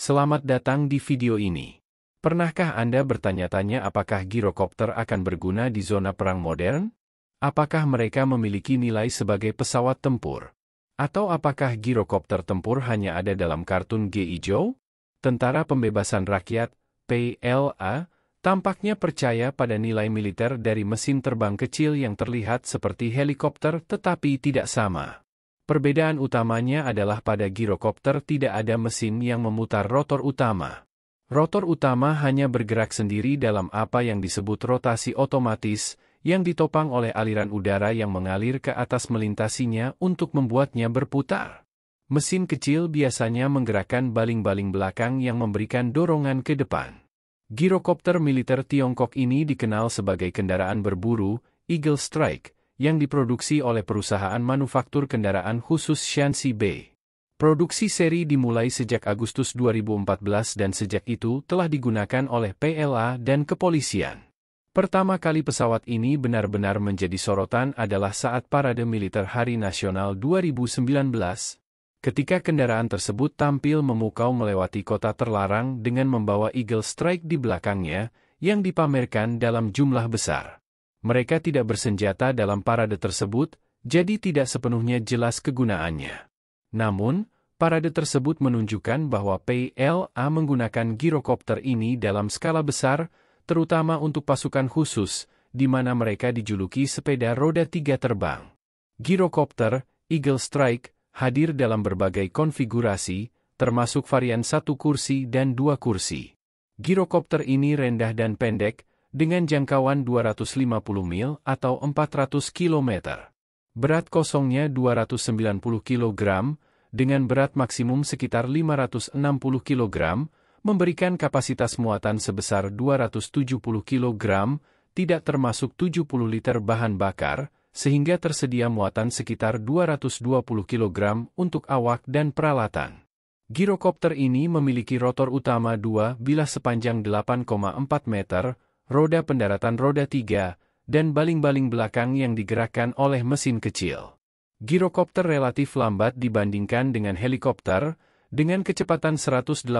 Selamat datang di video ini. Pernahkah Anda bertanya-tanya apakah girokopter akan berguna di zona perang modern? Apakah mereka memiliki nilai sebagai pesawat tempur? Atau apakah girokopter tempur hanya ada dalam kartun G.I. Joe? Tentara Pembebasan Rakyat, PLA, tampaknya percaya pada nilai militer dari mesin terbang kecil yang terlihat seperti helikopter tetapi tidak sama. Perbedaan utamanya adalah pada girokopter tidak ada mesin yang memutar rotor utama. Rotor utama hanya bergerak sendiri dalam apa yang disebut rotasi otomatis, yang ditopang oleh aliran udara yang mengalir ke atas melintasinya untuk membuatnya berputar. Mesin kecil biasanya menggerakkan baling-baling belakang yang memberikan dorongan ke depan. Girokopter militer Tiongkok ini dikenal sebagai kendaraan berburu, Eagle Strike, yang diproduksi oleh perusahaan manufaktur kendaraan khusus Shaanxi Bei. Produksi seri dimulai sejak Agustus 2014 dan sejak itu telah digunakan oleh PLA dan kepolisian. Pertama kali pesawat ini benar-benar menjadi sorotan adalah saat Parade Militer Hari Nasional 2019, ketika kendaraan tersebut tampil memukau melewati kota terlarang dengan membawa Eagle Strike di belakangnya, yang dipamerkan dalam jumlah besar. Mereka tidak bersenjata dalam parade tersebut, jadi tidak sepenuhnya jelas kegunaannya. Namun, parade tersebut menunjukkan bahwa PLA menggunakan girokopter ini dalam skala besar, terutama untuk pasukan khusus, di mana mereka dijuluki sepeda roda 3 terbang. Girokopter, Eagle Strike, hadir dalam berbagai konfigurasi, termasuk varian 1 kursi dan 2 kursi. Girokopter ini rendah dan pendek, dengan jangkauan 250 mil atau 400 km. Berat kosongnya 290 kg, dengan berat maksimum sekitar 560 kg, memberikan kapasitas muatan sebesar 270 kg, tidak termasuk 70 liter bahan bakar, sehingga tersedia muatan sekitar 220 kg untuk awak dan peralatan. Girokopter ini memiliki rotor utama 2 bilah sepanjang 8,4 meter, roda pendaratan roda 3, dan baling-baling belakang yang digerakkan oleh mesin kecil. Girokopter relatif lambat dibandingkan dengan helikopter, dengan kecepatan 180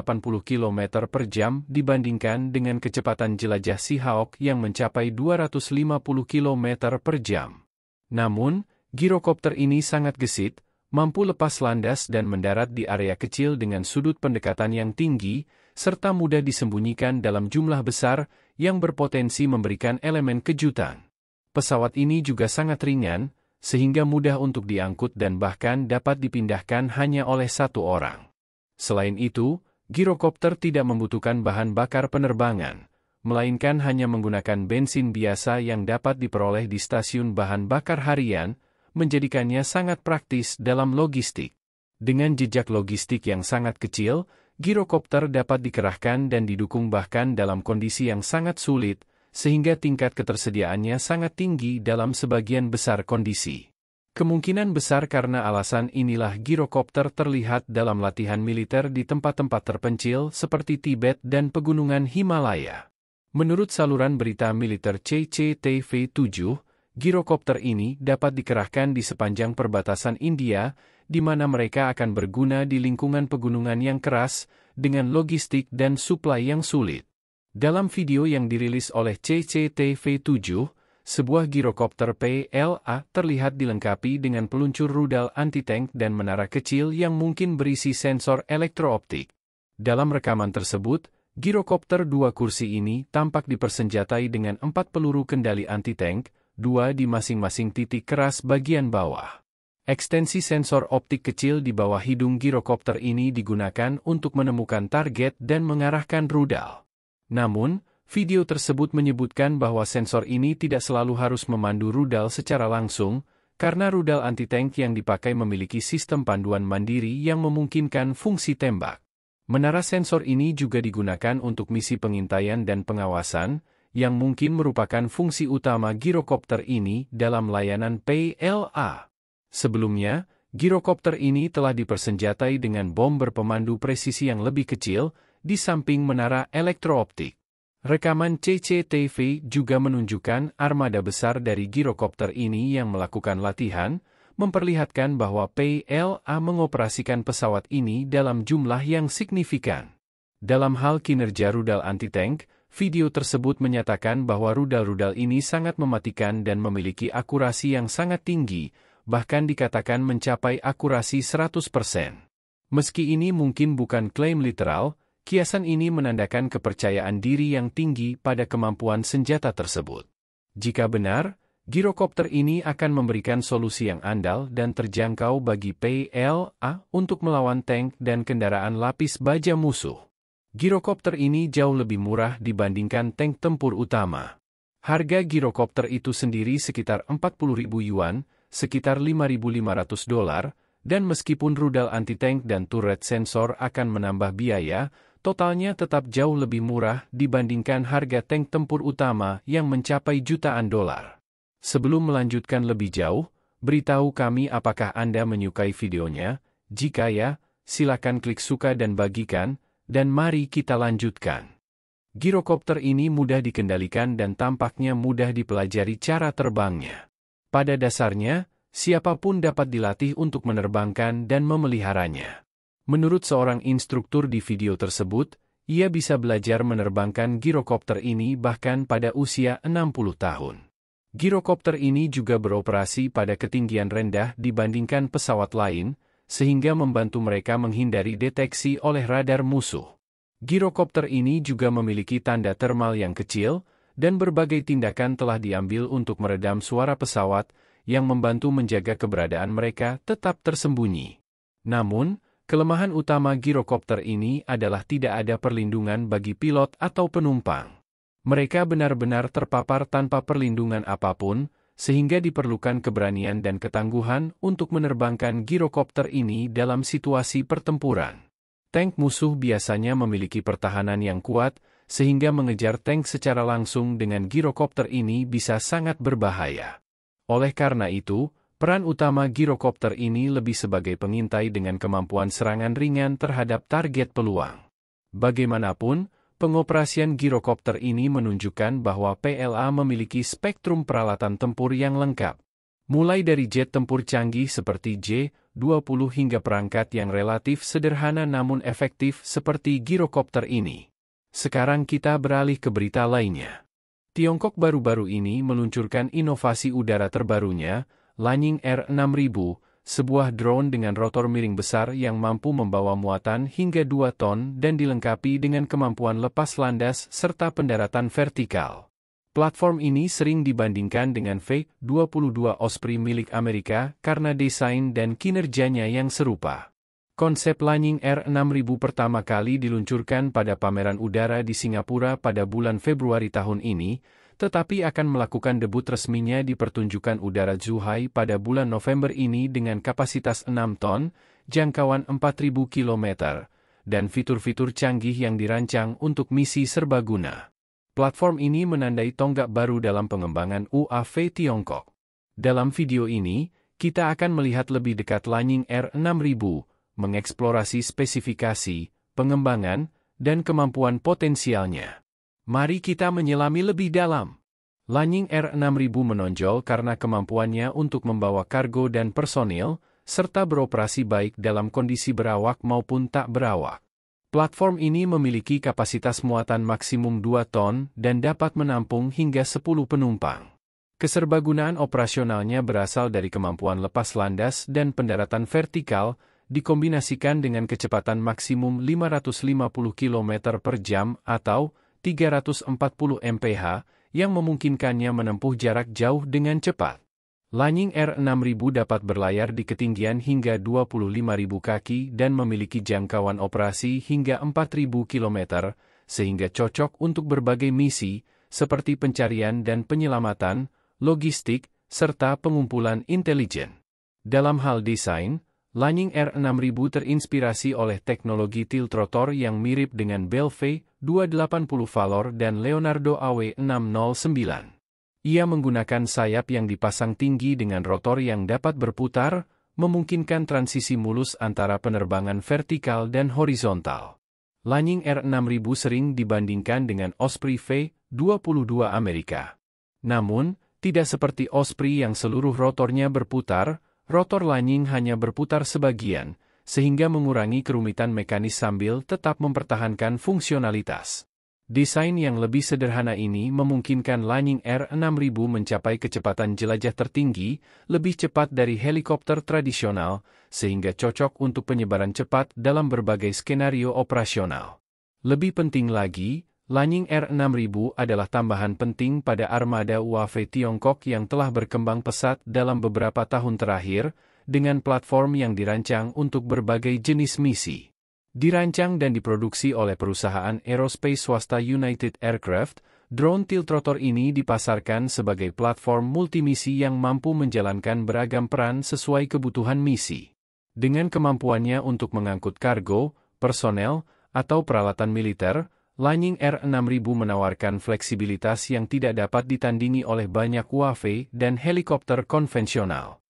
km per jam dibandingkan dengan kecepatan jelajah Seahawk yang mencapai 250 km per jam. Namun, girokopter ini sangat gesit, mampu lepas landas dan mendarat di area kecil dengan sudut pendekatan yang tinggi, serta mudah disembunyikan dalam jumlah besar, yang berpotensi memberikan elemen kejutan. Pesawat ini juga sangat ringan, sehingga mudah untuk diangkut dan bahkan dapat dipindahkan hanya oleh satu orang. Selain itu, girokopter tidak membutuhkan bahan bakar penerbangan, melainkan hanya menggunakan bensin biasa yang dapat diperoleh di stasiun bahan bakar harian, menjadikannya sangat praktis dalam logistik. Dengan jejak logistik yang sangat kecil, girokopter dapat dikerahkan dan didukung bahkan dalam kondisi yang sangat sulit, sehingga tingkat ketersediaannya sangat tinggi dalam sebagian besar kondisi. Kemungkinan besar karena alasan inilah girokopter terlihat dalam latihan militer di tempat-tempat terpencil seperti Tibet dan pegunungan Himalaya. Menurut saluran berita militer CCTV-7, girokopter ini dapat dikerahkan di sepanjang perbatasan India, di mana mereka akan berguna di lingkungan pegunungan yang keras, dengan logistik dan suplai yang sulit. Dalam video yang dirilis oleh CCTV-7, sebuah girokopter PLA terlihat dilengkapi dengan peluncur rudal anti-tank dan menara kecil yang mungkin berisi sensor elektrooptik. Dalam rekaman tersebut, girokopter 2 kursi ini tampak dipersenjatai dengan 4 peluru kendali anti-tank, 2 di masing-masing titik keras bagian bawah. Ekstensi sensor optik kecil di bawah hidung girokopter ini digunakan untuk menemukan target dan mengarahkan rudal. Namun, video tersebut menyebutkan bahwa sensor ini tidak selalu harus memandu rudal secara langsung, karena rudal anti-tank yang dipakai memiliki sistem panduan mandiri yang memungkinkan fungsi tembak. Menara sensor ini juga digunakan untuk misi pengintaian dan pengawasan, yang mungkin merupakan fungsi utama girokopter ini dalam layanan PLA. Sebelumnya, girokopter ini telah dipersenjatai dengan bom berpemandu presisi yang lebih kecil, di samping menara elektrooptik. Rekaman CCTV juga menunjukkan armada besar dari girokopter ini yang melakukan latihan, memperlihatkan bahwa PLA mengoperasikan pesawat ini dalam jumlah yang signifikan. Dalam hal kinerja rudal anti-tank, video tersebut menyatakan bahwa rudal-rudal ini sangat mematikan dan memiliki akurasi yang sangat tinggi, bahkan dikatakan mencapai akurasi 100%. Meski ini mungkin bukan klaim literal, kiasan ini menandakan kepercayaan diri yang tinggi pada kemampuan senjata tersebut. Jika benar, girokopter ini akan memberikan solusi yang andal dan terjangkau bagi PLA untuk melawan tank dan kendaraan lapis baja musuh. Girokopter ini jauh lebih murah dibandingkan tank tempur utama. Harga girokopter itu sendiri sekitar 40.000 yuan, sekitar $5.500, dan meskipun rudal anti-tank dan turret sensor akan menambah biaya, totalnya tetap jauh lebih murah dibandingkan harga tank tempur utama yang mencapai jutaan dolar. Sebelum melanjutkan lebih jauh, beritahu kami apakah Anda menyukai videonya. Jika ya, silakan klik suka dan bagikan, dan mari kita lanjutkan. Girokopter ini mudah dikendalikan dan tampaknya mudah dipelajari cara terbangnya. Pada dasarnya, siapapun dapat dilatih untuk menerbangkan dan memeliharanya. Menurut seorang instruktur di video tersebut, ia bisa belajar menerbangkan girokopter ini bahkan pada usia 60 tahun. Girokopter ini juga beroperasi pada ketinggian rendah dibandingkan pesawat lain, sehingga membantu mereka menghindari deteksi oleh radar musuh. Girokopter ini juga memiliki tanda termal yang kecil, dan berbagai tindakan telah diambil untuk meredam suara pesawat, yang membantu menjaga keberadaan mereka tetap tersembunyi. Namun, kelemahan utama girokopter ini adalah tidak ada perlindungan bagi pilot atau penumpang. Mereka benar-benar terpapar tanpa perlindungan apapun, sehingga diperlukan keberanian dan ketangguhan untuk menerbangkan girokopter ini dalam situasi pertempuran. Tank musuh biasanya memiliki pertahanan yang kuat, sehingga mengejar tank secara langsung dengan girokopter ini bisa sangat berbahaya. Oleh karena itu, peran utama girokopter ini lebih sebagai pengintai dengan kemampuan serangan ringan terhadap target peluang. Bagaimanapun, pengoperasian girokopter ini menunjukkan bahwa PLA memiliki spektrum peralatan tempur yang lengkap. Mulai dari jet tempur canggih seperti J-20 hingga perangkat yang relatif sederhana namun efektif seperti girokopter ini. Sekarang kita beralih ke berita lainnya. Tiongkok baru-baru ini meluncurkan inovasi udara terbarunya, Lanying R6000, sebuah drone dengan rotor miring besar yang mampu membawa muatan hingga 2 ton dan dilengkapi dengan kemampuan lepas landas serta pendaratan vertikal. Platform ini sering dibandingkan dengan V-22 Osprey milik Amerika karena desain dan kinerjanya yang serupa. Konsep Lanying R6000 pertama kali diluncurkan pada pameran udara di Singapura pada bulan Februari tahun ini, tetapi akan melakukan debut resminya di pertunjukan udara Zhuhai pada bulan November ini dengan kapasitas 6 ton, jangkauan 4.000 km, dan fitur-fitur canggih yang dirancang untuk misi serbaguna. Platform ini menandai tonggak baru dalam pengembangan UAV Tiongkok. Dalam video ini, kita akan melihat lebih dekat Lanying R6000, mengeksplorasi spesifikasi, pengembangan, dan kemampuan potensialnya. Mari kita menyelami lebih dalam. Lanying R6000 menonjol karena kemampuannya untuk membawa kargo dan personil, serta beroperasi baik dalam kondisi berawak maupun tak berawak. Platform ini memiliki kapasitas muatan maksimum 2 ton dan dapat menampung hingga 10 penumpang. Keserbagunaan operasionalnya berasal dari kemampuan lepas landas dan pendaratan vertikal, dikombinasikan dengan kecepatan maksimum 550 km per jam atau 340 mph, yang memungkinkannya menempuh jarak jauh dengan cepat. Lanying R6000 dapat berlayar di ketinggian hingga 25.000 kaki dan memiliki jangkauan operasi hingga 4.000 km, sehingga cocok untuk berbagai misi, seperti pencarian dan penyelamatan, logistik, serta pengumpulan intelijen. Dalam hal desain, Lanying R6000 terinspirasi oleh teknologi tilt rotor yang mirip dengan Bell V280 Valor dan Leonardo AW609. Ia menggunakan sayap yang dipasang tinggi dengan rotor yang dapat berputar, memungkinkan transisi mulus antara penerbangan vertikal dan horizontal. Lanying R6000 sering dibandingkan dengan Osprey V22 Amerika. Namun, tidak seperti Osprey yang seluruh rotornya berputar, rotor Lanying hanya berputar sebagian, sehingga mengurangi kerumitan mekanis sambil tetap mempertahankan fungsionalitas. Desain yang lebih sederhana ini memungkinkan Lightning Air 6000 mencapai kecepatan jelajah tertinggi, lebih cepat dari helikopter tradisional, sehingga cocok untuk penyebaran cepat dalam berbagai skenario operasional. Lebih penting lagi, Lightning Air 6000 adalah tambahan penting pada armada UAV Tiongkok yang telah berkembang pesat dalam beberapa tahun terakhir, dengan platform yang dirancang untuk berbagai jenis misi. Dirancang dan diproduksi oleh perusahaan aerospace swasta United Aircraft, drone tiltrotor ini dipasarkan sebagai platform multimisi yang mampu menjalankan beragam peran sesuai kebutuhan misi. Dengan kemampuannya untuk mengangkut kargo, personel, atau peralatan militer, Lightning Air 6000 menawarkan fleksibilitas yang tidak dapat ditandingi oleh banyak UAV dan helikopter konvensional.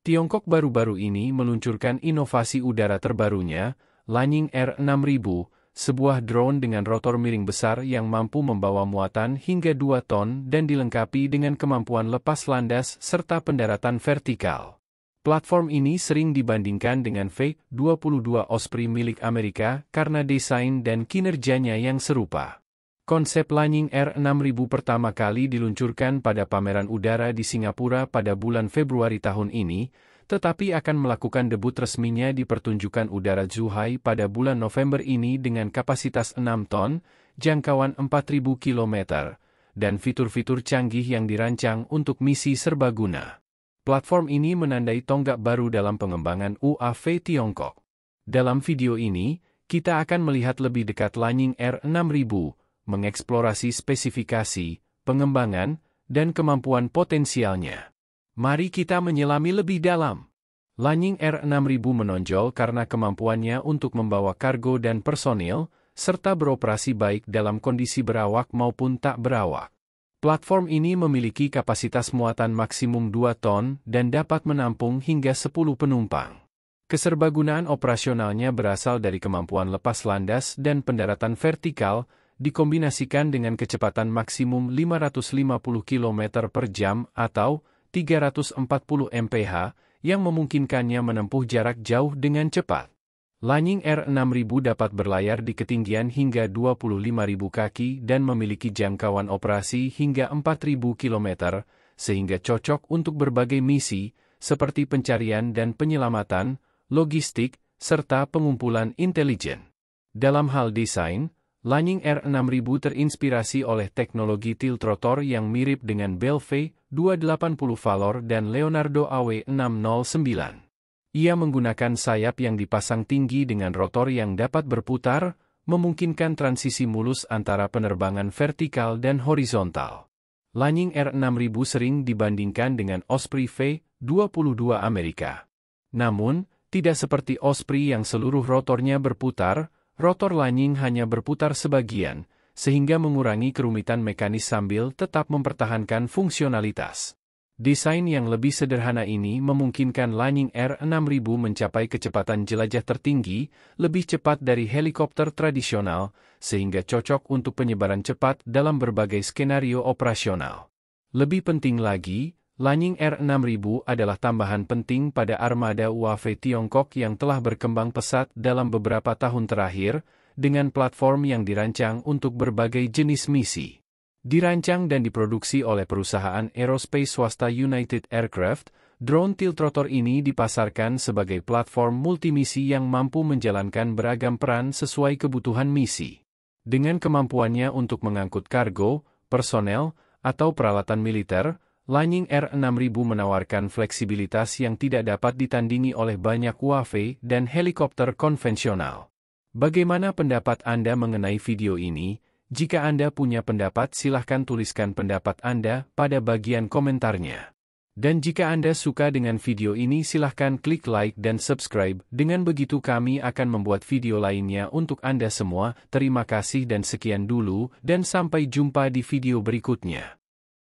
Tiongkok baru-baru ini meluncurkan inovasi udara terbarunya, Lightning Air 6000, sebuah drone dengan rotor miring besar yang mampu membawa muatan hingga 2 ton dan dilengkapi dengan kemampuan lepas landas serta pendaratan vertikal. Platform ini sering dibandingkan dengan V-22 Osprey milik Amerika karena desain dan kinerjanya yang serupa. Konsep Lightning Air 6000 pertama kali diluncurkan pada pameran udara di Singapura pada bulan Februari tahun ini, tetapi akan melakukan debut resminya di pertunjukan udara Zhuhai pada bulan November ini dengan kapasitas 6 ton, jangkauan 4.000 km, dan fitur-fitur canggih yang dirancang untuk misi serbaguna. Platform ini menandai tonggak baru dalam pengembangan UAV Tiongkok. Dalam video ini, kita akan melihat lebih dekat Lightning Air 6000, mengeksplorasi spesifikasi, pengembangan, dan kemampuan potensialnya. Mari kita menyelami lebih dalam. Lightning Air 6000 menonjol karena kemampuannya untuk membawa kargo dan personil, serta beroperasi baik dalam kondisi berawak maupun tak berawak. Platform ini memiliki kapasitas muatan maksimum 2 ton dan dapat menampung hingga 10 penumpang. Keserbagunaan operasionalnya berasal dari kemampuan lepas landas dan pendaratan vertikal, dikombinasikan dengan kecepatan maksimum 550 km per jam atau 340 mph, yang memungkinkannya menempuh jarak jauh dengan cepat. Lightning Air 6000 dapat berlayar di ketinggian hingga 25.000 kaki dan memiliki jangkauan operasi hingga 4.000 km, sehingga cocok untuk berbagai misi, seperti pencarian dan penyelamatan, logistik, serta pengumpulan intelijen. Dalam hal desain, Lightning Air 6000 terinspirasi oleh teknologi tiltrotor yang mirip dengan Bell V-280 Valor dan Leonardo AW609. Ia menggunakan sayap yang dipasang tinggi dengan rotor yang dapat berputar, memungkinkan transisi mulus antara penerbangan vertikal dan horizontal. Lightning Air 6000 sering dibandingkan dengan Osprey V-22 Amerika. Namun, tidak seperti Osprey yang seluruh rotornya berputar, rotor Lightning hanya berputar sebagian, sehingga mengurangi kerumitan mekanis sambil tetap mempertahankan fungsionalitas. Desain yang lebih sederhana ini memungkinkan Lightning Air 6000 mencapai kecepatan jelajah tertinggi, lebih cepat dari helikopter tradisional, sehingga cocok untuk penyebaran cepat dalam berbagai skenario operasional. Lebih penting lagi, Lightning Air 6000 adalah tambahan penting pada armada UAV Tiongkok yang telah berkembang pesat dalam beberapa tahun terakhir, dengan platform yang dirancang untuk berbagai jenis misi. Dirancang dan diproduksi oleh perusahaan aerospace swasta United Aircraft, drone tiltrotor ini dipasarkan sebagai platform multimisi yang mampu menjalankan beragam peran sesuai kebutuhan misi. Dengan kemampuannya untuk mengangkut kargo, personel, atau peralatan militer, Lightning Air 6000 menawarkan fleksibilitas yang tidak dapat ditandingi oleh banyak UAV dan helikopter konvensional. Bagaimana pendapat Anda mengenai video ini? Jika Anda punya pendapat, silahkan tuliskan pendapat Anda pada bagian komentarnya. Dan jika Anda suka dengan video ini, silahkan klik like dan subscribe. Dengan begitu kami akan membuat video lainnya untuk Anda semua. Terima kasih dan sekian dulu, dan sampai jumpa di video berikutnya.